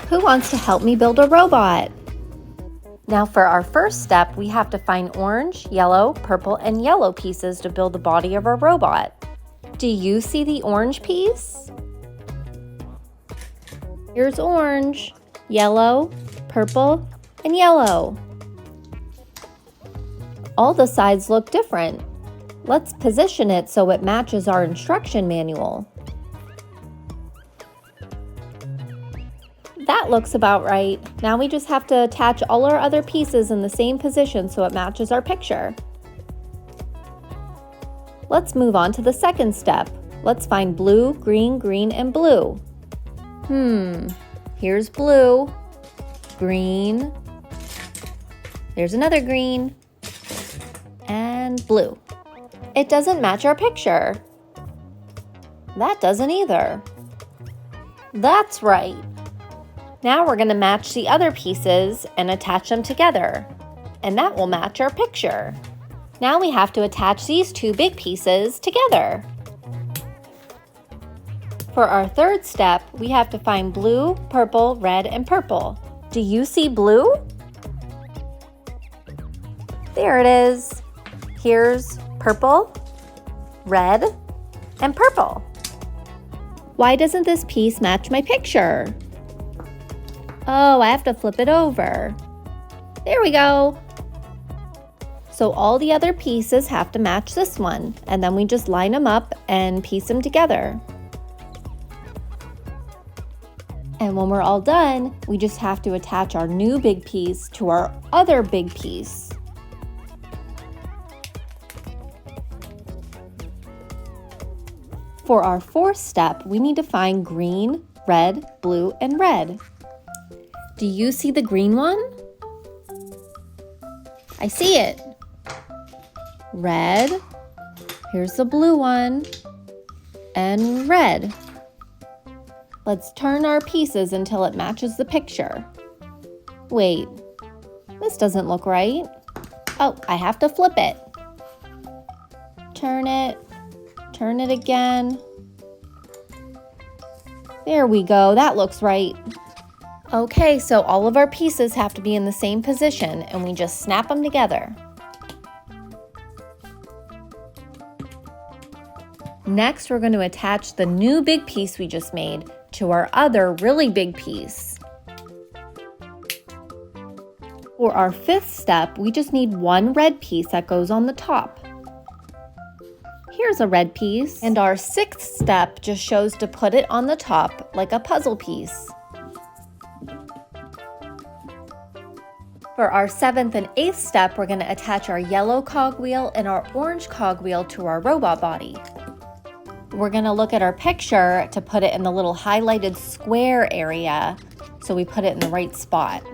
Who wants to help me build a robot? Now for our first step, we have to find orange, yellow, purple, and yellow pieces to build the body of our robot. Do you see the orange piece? Here's orange, yellow, purple, and yellow. All the sides look different. Let's position it so it matches our instruction manual. That looks about right. Now we just have to attach all our other pieces in the same position so it matches our picture. Let's move on to the second step. Let's find blue, green, green, and blue. Here's blue, green, there's another green, and blue. It doesn't match our picture. That doesn't either. That's right. Now we're going to match the other pieces and attach them together, and that will match our picture. Now we have to attach these two big pieces together. For our third step, we have to find blue, purple, red, and purple. Do you see blue? There it is. Here's purple, red, and purple. Why doesn't this piece match my picture? Oh, I have to flip it over. There we go. So all the other pieces have to match this one, and then we just line them up and piece them together. And when we're all done, we just have to attach our new big piece to our other big piece. For our fourth step, we need to find green, red, blue, and red. Do you see the green one? I see it. Red, here's the blue one, and red. Let's turn our pieces until it matches the picture. Wait, this doesn't look right. Oh, I have to flip it. Turn it again. There we go, that looks right. Okay, so all of our pieces have to be in the same position, and we just snap them together. Next, we're going to attach the new big piece we just made to our other really big piece. For our fifth step, we just need one red piece that goes on the top. Here's a red piece, and our sixth step just shows to put it on the top like a puzzle piece. For our seventh and eighth step, we're going to attach our yellow cogwheel and our orange cogwheel to our robot body. We're going to look at our picture to put it in the little highlighted square area, so we put it in the right spot.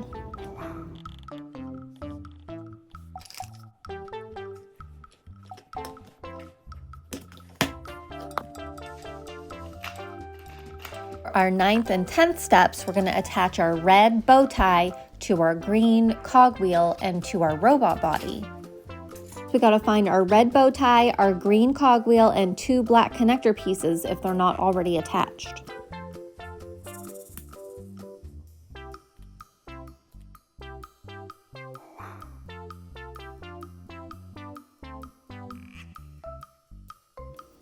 For our ninth and 10th steps, we're going to attach our red bow tie to our green cogwheel and to our robot body. We gotta find our red bow tie, our green cogwheel, and two black connector pieces if they're not already attached.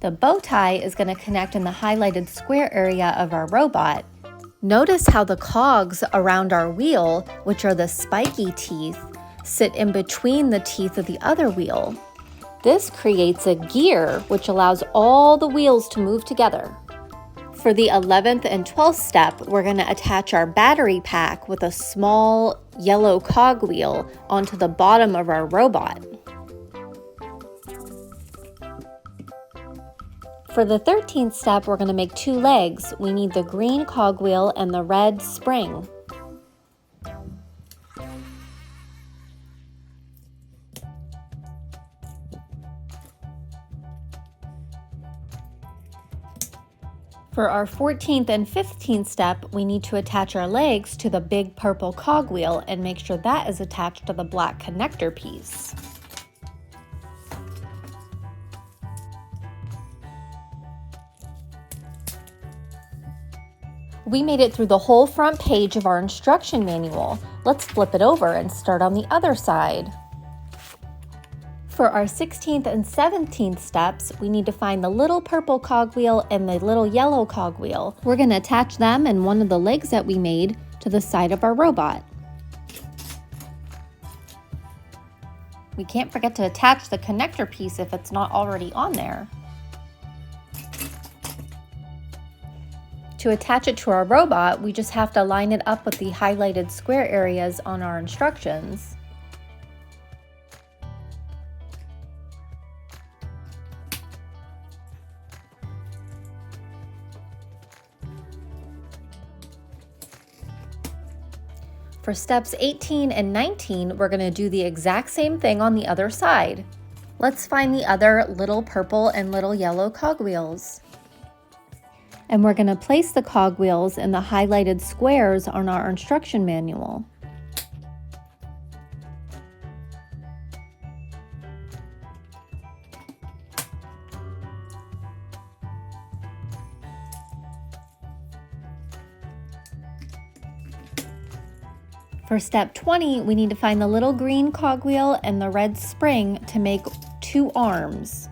The bow tie is going to connect in the highlighted square area of our robot. Notice how the cogs around our wheel, which are the spiky teeth, sit in between the teeth of the other wheel. This creates a gear which allows all the wheels to move together. For the 11th and 12th step, we're going to attach our battery pack with a small yellow cogwheel onto the bottom of our robot. For the 13th step, we're going to make two legs. We need the green cogwheel and the red spring. For our 14th and 15th step, we need to attach our legs to the big purple cogwheel and make sure that is attached to the black connector piece. We made it through the whole front page of our instruction manual. Let's flip it over and start on the other side. For our 16th and 17th steps, we need to find the little purple cogwheel and the little yellow cogwheel. We're going to attach them and one of the legs that we made to the side of our robot. We can't forget to attach the connector piece if it's not already on there. To attach it to our robot, we just have to line it up with the highlighted square areas on our instructions. For steps 18 and 19, we're going to do the exact same thing on the other side. Let's find the other little purple and little yellow cogwheels. And we're going to place the cogwheels in the highlighted squares on our instruction manual. For step 20, we need to find the little green cogwheel and the red spring to make 2 arms.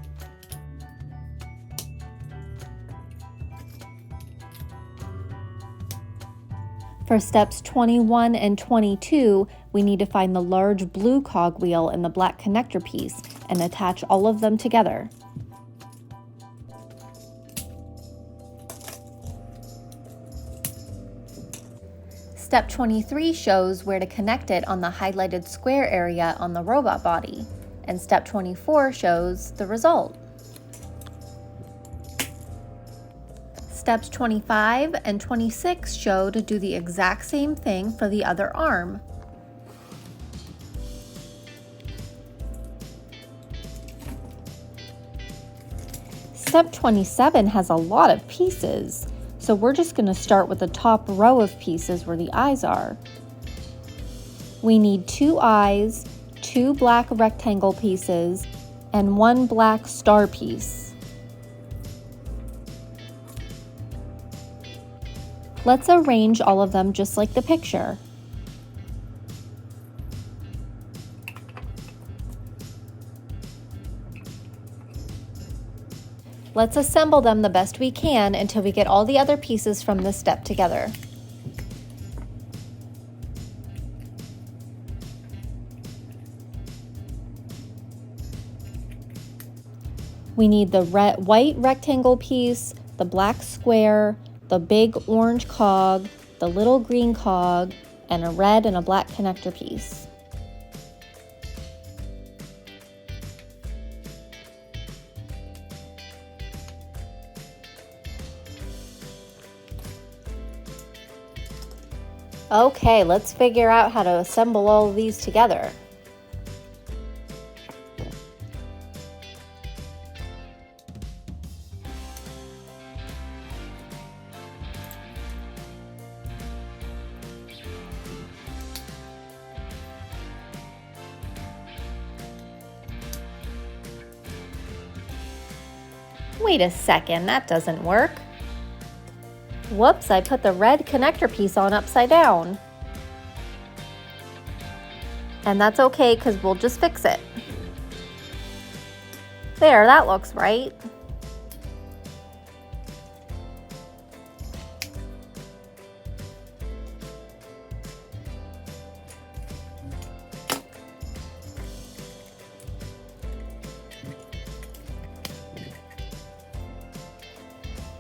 For steps 21 and 22, we need to find the large blue cogwheel and the black connector piece and attach all of them together. Step 23 shows where to connect it on the highlighted square area on the robot body, and step 24 shows the result. Steps 25 and 26 show to do the exact same thing for the other arm. Step 27 has a lot of pieces. So we're just going to start with the top row of pieces where the eyes are. We need 2 eyes, 2 black rectangle pieces, and 1 black star piece. Let's arrange all of them just like the picture. Let's assemble them the best we can until we get all the other pieces from this step together. We need the white rectangle piece, the black square, the big orange cog, the little green cog, and a red and a black connector piece. Okay, let's figure out how to assemble all of these together. Wait a second, that doesn't work. Whoops, I put the red connector piece on upside down. And that's okay because we'll just fix it. There, that looks right.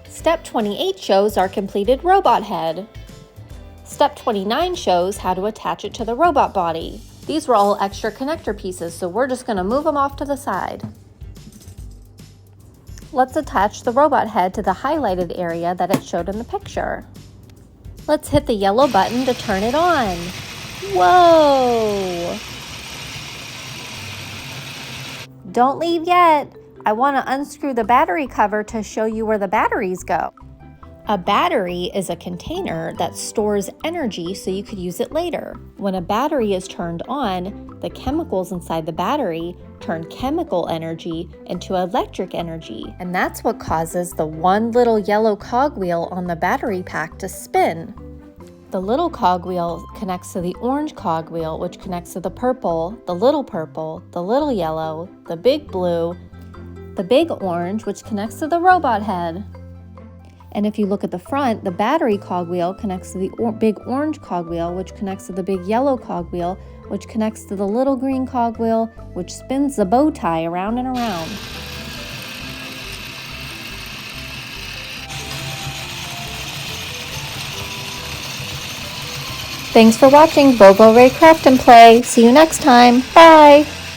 Step 28 shows our completed robot head. Step 29 shows how to attach it to the robot body. These were all extra connector pieces, so we're just going to move them off to the side. Let's attach the robot head to the highlighted area that it showed in the picture. Let's hit the yellow button to turn it on. Whoa! Don't leave yet. I want to unscrew the battery cover to show you where the batteries go. A battery is a container that stores energy so you could use it later. When a battery is turned on, the chemicals inside the battery turn chemical energy into electric energy, and that's what causes the one little yellow cogwheel on the battery pack to spin. The little cogwheel connects to the orange cogwheel, which connects to the little purple, the little yellow, the big blue, the big orange, which connects to the robot head. And if you look at the front, the battery cogwheel connects to the big orange cogwheel, which connects to the big yellow cogwheel, which connects to the little green cogwheel, which spins the bow tie around and around. Thanks for watching Bobo Ray Craft and Play. See you next time. Bye!